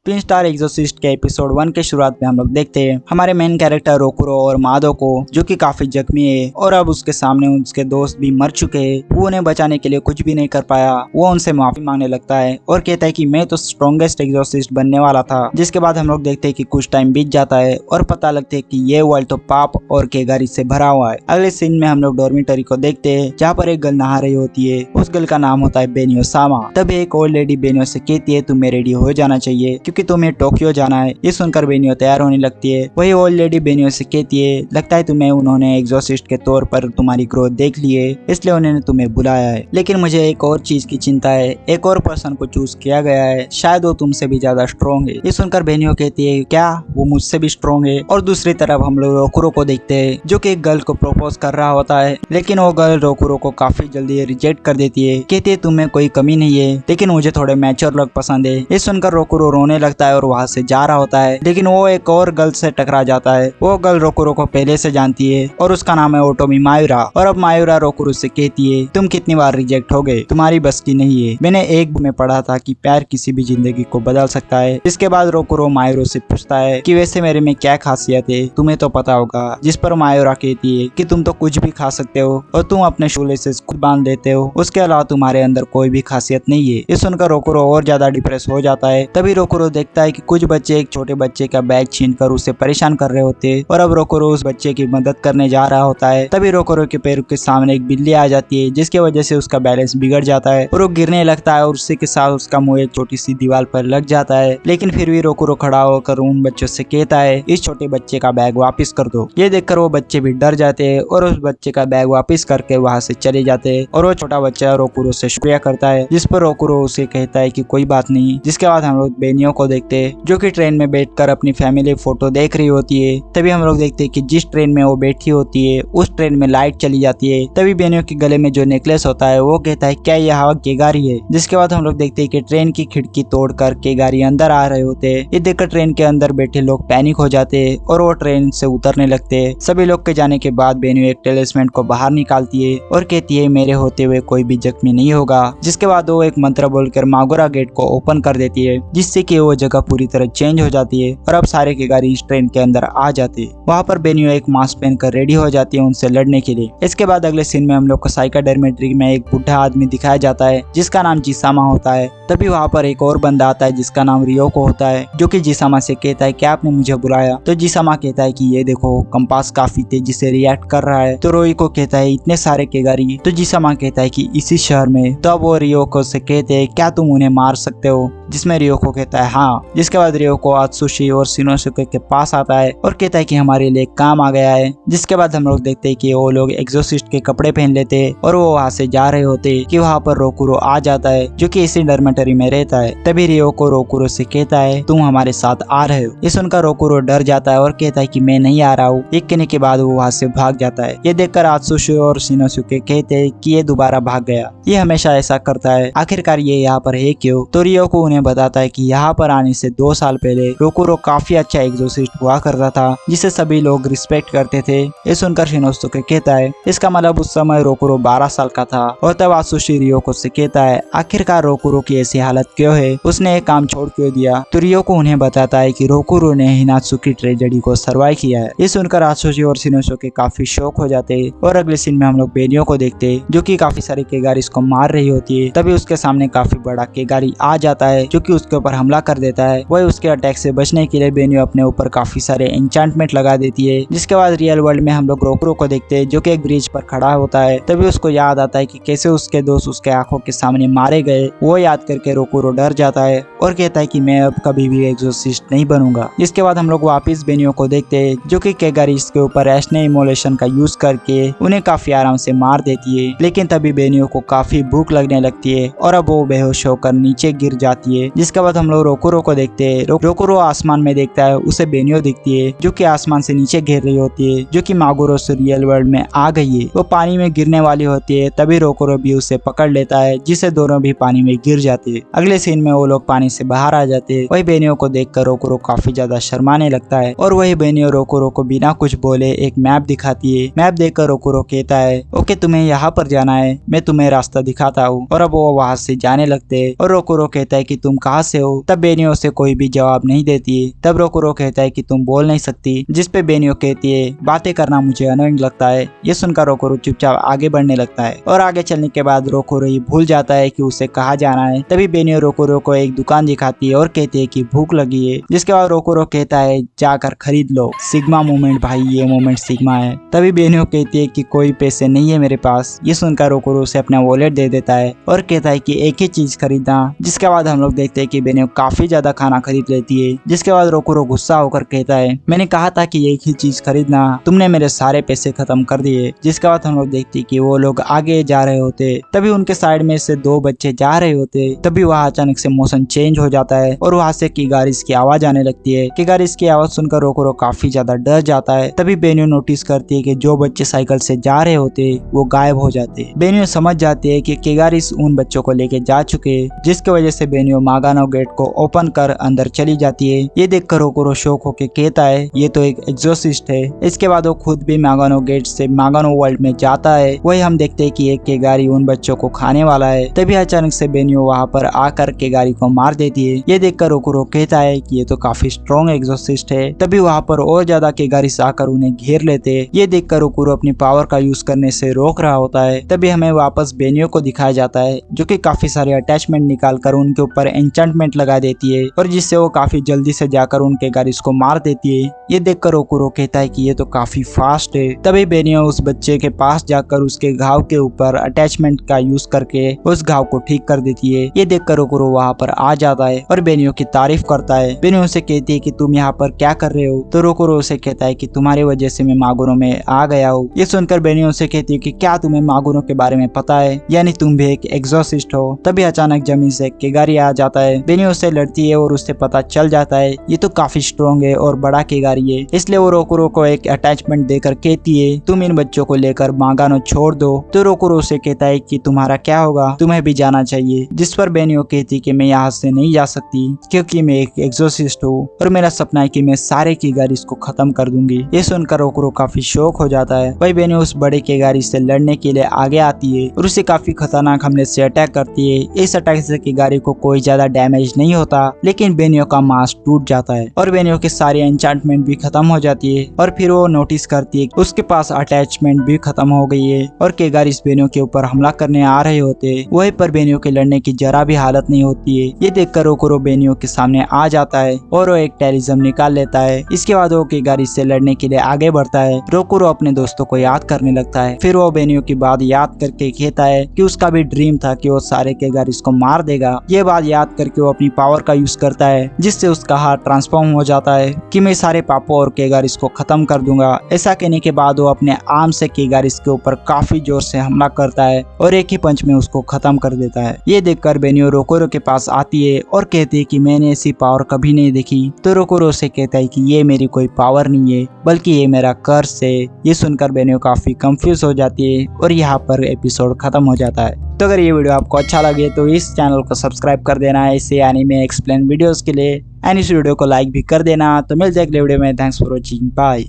Twin star एग्जोर्सिस्ट के episode 1 के शुरुआत में हम लोग देखते हैं हमारे मेन कैरेक्टर रोकुरो और मादो को, जो कि काफी जख्मी है और अब उसके सामने उसके दोस्त भी मर चुके हैं। वो उन्हें बचाने के लिए कुछ भी नहीं कर पाया। वो उनसे माफी मांगने लगता है और कहता है कि मैं तो स्ट्रॉन्गेस्ट एग्जोर्सिस्ट बनने वाला था। जिसके बाद हम लोग देखते हैं कि कुछ टाइम बीत जाता है और पता लगता है कि ये वर्ल्ड तो पाप और केगारी से भरा हुआ है। अगले सीन में हम लोग डॉर्मिटरी को देखते हैं जहाँ पर एक गर्ल नहा रही होती है। उस गर्ल का नाम होता है बेनियो सामा। तभी एक ओल्ड लेडी बेनियो से कहती है तुम्हें रेडी हो जाना चाहिए क्योंकि तुम्हें टोक्यो जाना है। ये सुनकर बेनियो तैयार होने लगती है। वही ओल्ड लेडी बेनियो से कहती है लगता है तुम्हें उन्होंने एग्जॉर्सिस्ट के तौर पर तुम्हारी ग्रोथ देख ली है, इसलिए उन्होंने तुम्हें बुलाया है। लेकिन मुझे एक और चीज की चिंता है, एक और पर्सन को चूज किया गया है, शायद वो तुमसे भी ज्यादा स्ट्रॉन्ग है। ये सुनकर बेनियो कहती है क्या वो मुझसे भी स्ट्रॉन्ग है। और दूसरी तरफ हम लोग रोकुरो को देखते हैं जो कि एक गर्ल को प्रपोज कर रहा होता है, लेकिन वो गर्ल रोकुरो को काफी जल्दी रिजेक्ट कर देती है। कहती है तुम्हें कोई कमी नहीं है, लेकिन मुझे थोड़े मैच्योर लोग पसंद है। ये सुनकर रोकुरो रोने लगता है और वहां से जा रहा होता है, लेकिन वो एक और गर्ल से टकरा जाता है। वो गर्ल रोकुरो को पहले से जानती है और उसका नाम है ओटोमी मायूरा। और अब मायूरा रोकुरो से कहती है तुम कितनी बार रिजेक्ट हो गए, तुम्हारी बस की नहीं है। मैंने एक बुक में पढ़ा था कि प्यार किसी भी जिंदगी को बदल सकता है। इसके बाद रोकुरो मायूरा से पूछता है कि वैसे मेरे में क्या खासियत है, तुम्हें तो पता होगा। जिस पर मायूरा कहती है कि तुम तो कुछ भी खा सकते हो और तुम अपने शूले से खुद बांध देते हो, उसके अलावा तुम्हारे अंदर कोई भी खासियत नहीं है। ये सुनकर रोकुरो और ज्यादा डिप्रेस हो जाता है। तभी रोकुरो देखता है कि कुछ बच्चे एक छोटे बच्चे का बैग छीनकर उसे परेशान कर रहे होते हैं और अब रोकुरो उस बच्चे की मदद करने जा रहा होता है। तभी रोकुरो के पैर के सामने एक बिल्ली आ जाती है जिसकी वजह से उसका बैलेंस बिगड़ जाता है और वो गिरने लगता है और उसी के साथ उसका मुंह एक छोटी सी दीवार पर लग जाता है। लेकिन फिर भी रोकुरो खड़ा होकर उन बच्चों से कहता है इस छोटे बच्चे का बैग वापस कर दो। ये देखकर वो बच्चे भी डर जाते हैं और उस बच्चे का बैग वापस करके वहाँ से चले जाते हैं और वो छोटा बच्चा रोकुरो से शुक्रिया करता है, जिस पर रोकुरो उसे कहता है कि कोई बात नहीं। जिसके बाद हम लोग बेनियो को देखते हैं जो कि ट्रेन में बैठकर अपनी फैमिली फोटो देख रही होती है। तभी हम लोग देखते हैं कि जिस ट्रेन में वो बैठी होती है उस ट्रेन में लाइट चली जाती है। तभी बेनियो के गले में जो नेकलेस होता है वो कहता है क्या यह हवा केगारी है। जिसके बाद हम लोग देखते हैं कि ट्रेन की खिड़की तोड़कर केगारी अंदर आ रहे होते हैं। ये देखकर ट्रेन के अंदर बैठे लोग पैनिक हो जाते हैं और वो ट्रेन से उतरने लगते हैं। सभी लोग के जाने के बाद बेनियो एक टेलिस्मेंट को बाहर निकालती है और कहती है मेरे होते हुए कोई भी जख्मी नहीं होगा। जिसके बाद वो एक मंत्र बोलकर मागोरा गेट को ओपन कर देती है, जिससे कि वो जगह पूरी तरह चेंज हो जाती है और अब सारे केगारी इस ट्रेन के अंदर आ जाते हैं। वहाँ पर बेनियो एक मास्क पहनकर रेडी हो जाती है उनसे लड़ने के लिए। इसके बाद अगले सीन में हम लोग को साइकाडेर्मेट्री में एक बुढ़ा आदमी दिखाया जाता है जिसका नाम जिसामा होता है। तभी वहाँ पर एक और बंदा आता है जिसका नाम रियोको होता है, जो कि जिसामा से कहता है क्या आपने मुझे बुलाया। तो जिसामा कहता है कि ये देखो कंपास काफी तेजी से रिएक्ट कर रहा है। तो रोइको कहता है इतने सारे केगारी। तो जिसामा कहता है कि इसी शहर में। तो अब वो रियोको से कहते हैं क्या तुम उन्हें मार सकते हो, जिसमें रियोको कहता है हाँ। जिसके बाद रियोको आत्सुशी और शिनोसुके के पास आता है और कहता है कि हमारे लिए काम आ गया है। जिसके बाद हम लोग देखते हैं कि वो लोग एग्जोर्सिस्ट के कपड़े पहन लेते हैं और वो वहाँ से जा रहे होते हैं कि वहाँ पर रोकुरो आ जाता है जो कि इसी डॉर्मेटरी में रहता है। तभी रियोको रोकुरो से कहता है तुम हमारे साथ आ रहे हो। ये सुनकर रोकुरो डर जाता है और कहता है कि मैं नहीं आ रहा हूँ। ये कहने के बाद वो वहाँ से भाग जाता है। ये देखकर आत्सुशी और शिनोसुके कहते हैं कि ये दोबारा भाग गया, ये हमेशा ऐसा करता है, आखिरकार ये यहाँ पर है क्यों। तो रियोको उन्हें बताता है कि यहाँ पर आने से 2 साल पहले रोकुरो काफी अच्छा एग्जोर्सिस्ट हुआ करता था जिसे सभी लोग रिस्पेक्ट करते थे। ये सुनकर शिनोसुके कहता है इसका मतलब उस समय रोकुरो 12 साल का था। और तब आत्सुशी रियोको से कहता है आखिरकार रोकुरो की ऐसी हालत क्यों है, उसने एक काम छोड़ क्यों दिया। तो रियोको उन्हें बताता है कि रोकुरो ने हिनात्सुकी ट्रेजेडी को सर्वाइव किया है। ये सुनकर आत्सुशी और शिनोसुके काफी शौक हो जाते हैं। और अगले सीन में हम लोग बेनियो को देखते हैं जो कि काफी सारे केगारी को मार रही होती है। तभी उसके सामने काफी बड़ा केगारी आ जाता है जो कि उसके ऊपर हमला कर देता है। वही उसके अटैक से बचने के लिए बेनियो अपने ऊपर काफी सारे एन्चांटमेंट लगा देती है। जिसके बाद रियल वर्ल्ड में हम लोग रोकुरो को देखते हैं जो कि एक ब्रिज पर खड़ा होता है। तभी उसको याद आता है कि कैसे उसके दोस्त उसके आंखों के सामने मारे गए। वो याद करके रोकुरो डर जाता है और कहता है कि मैं अब कभी भी एग्जोर्सिस्ट नहीं बनूंगा। इसके बाद हम लोग वापस बेनियो को देखते हैं जो कि केगारी के ऊपर रैशनल इमोलेशन का यूज करके उन्हें काफी आराम से मार देती है। लेकिन तभी बेनियो को काफी भूख लगने लगती है और अब वो बेहोश होकर नीचे गिर जाती है। जिसके बाद हम लोग रोकुरो को देखते हैं। रोकुरो आसमान में देखता है, उसे बेनियो दिखती है जो कि आसमान से नीचे गिर रही होती है, जो कि मागोरो से रियल वर्ल्ड में आ गई है। वो पानी में गिरने वाली होती है। तभी रोकुरो भी उसे पकड़ लेता है जिससे दोनों भी पानी में गिर जाते हैं। अगले सीन में वो लोग पानी से बाहर आ जाते हैं। वही बेनियो को देखकर रोकुरो काफी ज्यादा शर्माने लगता है और वही बेनियो रोकुरो को बिना कुछ बोले एक मैप दिखाती है। मैप देखकर रोकुरो कहता है ओके तुम्हें यहाँ पर जाना है, मैं तुम्हें रास्ता दिखाता हूँ। और अब वो वहाँ से जाने लगते हैं और रोकुरो कहता है कि तुम कहाँ से हो। तब बेनियो उसे कोई भी जवाब नहीं देती है। तब रोकुरो कहता है कि तुम बोल नहीं सकती, जिस पे बेनियो कहती है बातें करना मुझे अनोइंग लगता है। ये सुनकर रोकुरो चुपचाप आगे बढ़ने लगता है और आगे चलने के बाद रोकुरो ये भूल जाता है कि उसे कहाँ जाना है। तभी बेनियो रोकुरो को एक दुकान दिखाती है और कहती है कि भूख लगी है, जिसके बाद रोकुरो कहता है जाकर खरीद लो। सिग्मा मोमेंट भाई, ये मोमेंट सिग्मा है। तभी बेनियो कहती है कि कोई पैसे नहीं है मेरे पास। ये सुनकर रोकुरो उसे अपना वॉलेट दे देता है और कहता है कि एक ही चीज खरीदना। जिसके बाद हम लोग देखते हैं कि बेनियो काफी ज्यादा खाना खरीद लेती है। जिसके बाद रोकुरो गुस्सा होकर कहता है मैंने कहा था कि एक ही चीज खरीदना, तुमने मेरे सारे पैसे खत्म कर दिए। जिसके बाद हम लोग देखते हैं कि वो लोग आगे जा रहे होते। तभी उनके साइड में से दो बच्चे जा रहे होते। तभी वहाँ अचानक से मौसम चेंज हो जाता है और वहाँ से किगारिस की आवाज आने लगती है। किगारिस की आवाज सुनकर रोकुरो काफी ज्यादा डर जाता है। तभी बेनियो नोटिस करती है कि जो बच्चे साइकिल से जा रहे होते वो गायब हो जाते। बेनियो समझ जाती है कि किगारिस उन बच्चों को लेके जा चुके, जिसकी वजह से बेनियो मागानो गेट को ओपन कर अंदर चली जाती है। ये देखकर रोकुरो शौक होकर कहता है ये तो एक एग्जॉसिस्ट है। इसके बाद वो खुद भी मागानो गेट से मागानो वर्ल्ड में जाता है। वही हम देखते हैं कि एक केगारी उन बच्चों को खाने वाला है। तभी अचानक से बेनियो वहाँ पर आकर केगारी को मार देती है। ये देखकर रोकुरो कहता है कि ये तो काफी स्ट्रॉन्ग एग्जॉसिस्ट है। तभी वहाँ पर और ज्यादा केगारिस आकर उन्हें घेर लेते। ये देखकर रोकुरो अपनी पावर का यूज करने से रोक रहा होता है। तभी हमें वापस बेनियो को दिखाया जाता है, जो कि काफी सारे अटैचमेंट निकाल कर उनके ऊपर एन्चेंटमेंट लगा देती है और जिससे वो काफी जल्दी से जाकर उनके गारिस को मार देती है। ये देखकर रोकुरो कहता है कि ये तो काफी फास्ट है। तभी बेनियो उस बच्चे के पास जाकर उसके घाव के ऊपर अटैचमेंट का यूज करके उस घाव को ठीक कर देती है। ये देखकर रोकुरो वहाँ पर आ जाता है और बेनियो की तारीफ करता है। बेनियो उसे कहती है कि तुम यहाँ पर क्या कर रहे हो। तो रोकुरो उसे कहता है कि तुम्हारी वजह से मैं मागुरो में आ गया हूँ। ये सुनकर बेनियो उसे कहती है कि क्या तुम्हें मागुरो के बारे में पता है, यानी तुम भी एक एग्जॉसिस्ट हो। तभी अचानक जमीन से केगारी आ जाता है। बेनियो उससे लड़ती है और उससे पता चल जाता है ये तो काफी स्ट्रॉन्ग है और बड़ा केगारी है। इसलिए वो रोकुरो को एक अटैचमेंट देकर कहती है तुम इन बच्चों को लेकर मागानो छोड़ दो। तो रोकुरो उसे कहता है कि तुम्हारा क्या होगा, तुम्हें भी जाना चाहिए। जिस पर बेनियो कहती कि मैं यहाँ से नहीं जा सकती क्योंकि मैं एक एग्जॉसिस्ट हूँ और मेरा सपना है कि मैं सारे केगारिस को खत्म कर दूंगी। ये सुनकर रोकुरो काफी शौक हो जाता है। वही बेनियो उस बड़े केगारी से लड़ने के लिए आगे आती है और उसे काफी खतरनाक हमले से अटैक करती है। इस अटैक से केगारी को कोई ज्यादा डैमेज नहीं होता, लेकिन बेनियो का मास्क टूट जाता है और बेनियो की सारी एन्चेंटमेंट भी खत्म हो जाती है। और फिर वो नोटिस करती है उसके पास अटैचमेंट भी खत्म हो गई है और केगारिस बेनियो के ऊपर हमला करने आ रहे होते। वहीं पर बेनियो के लड़ने की जरा भी हालत नहीं होती है। ये देखकर रोकुरो बेनियो के सामने आ जाता है और वो एक टेरिज्म निकाल लेता है। इसके बाद वो केगारिस से लड़ने के लिए आगे बढ़ता है। रोकुरो अपने दोस्तों को याद करने लगता है। फिर वो बेनियो की बात याद करके कहता है कि उसका भी ड्रीम था कि वो सारे केगारिस को मार देगा। ये बात याद करके वो अपनी पावर का यूज करता है, जिससे उसका हाथ ट्रांसफॉर्म हो जाता है कि मैं सारे पापों और केगारिस को खत्म कर दूंगा। ऐसा कहने के बाद वो अपने आर्म से केगारिस के ऊपर काफी जोर से हमला करता है और एक ही पंच में उसको खत्म कर देता है। ये देखकर बेनियो रोकुरो के पास आती है और कहती है कि मैंने ऐसी पावर कभी नहीं देखी। तो रोकुरो से कहता है कि ये मेरी कोई पावर नहीं है, बल्कि ये मेरा कर्स है। ये सुनकर बेनियो काफी कंफ्यूज हो जाती है और यहाँ पर एपिसोड खत्म हो जाता है। तो अगर ये वीडियो आपको अच्छा लगे तो इस चैनल को सब्सक्राइब कर देना है इसे एनीमे एक्सप्लेन वीडियोस के लिए, एंड इस वीडियो को लाइक भी कर देना। तो मिलते हैं अगले वीडियो में। Thanks for watching, bye.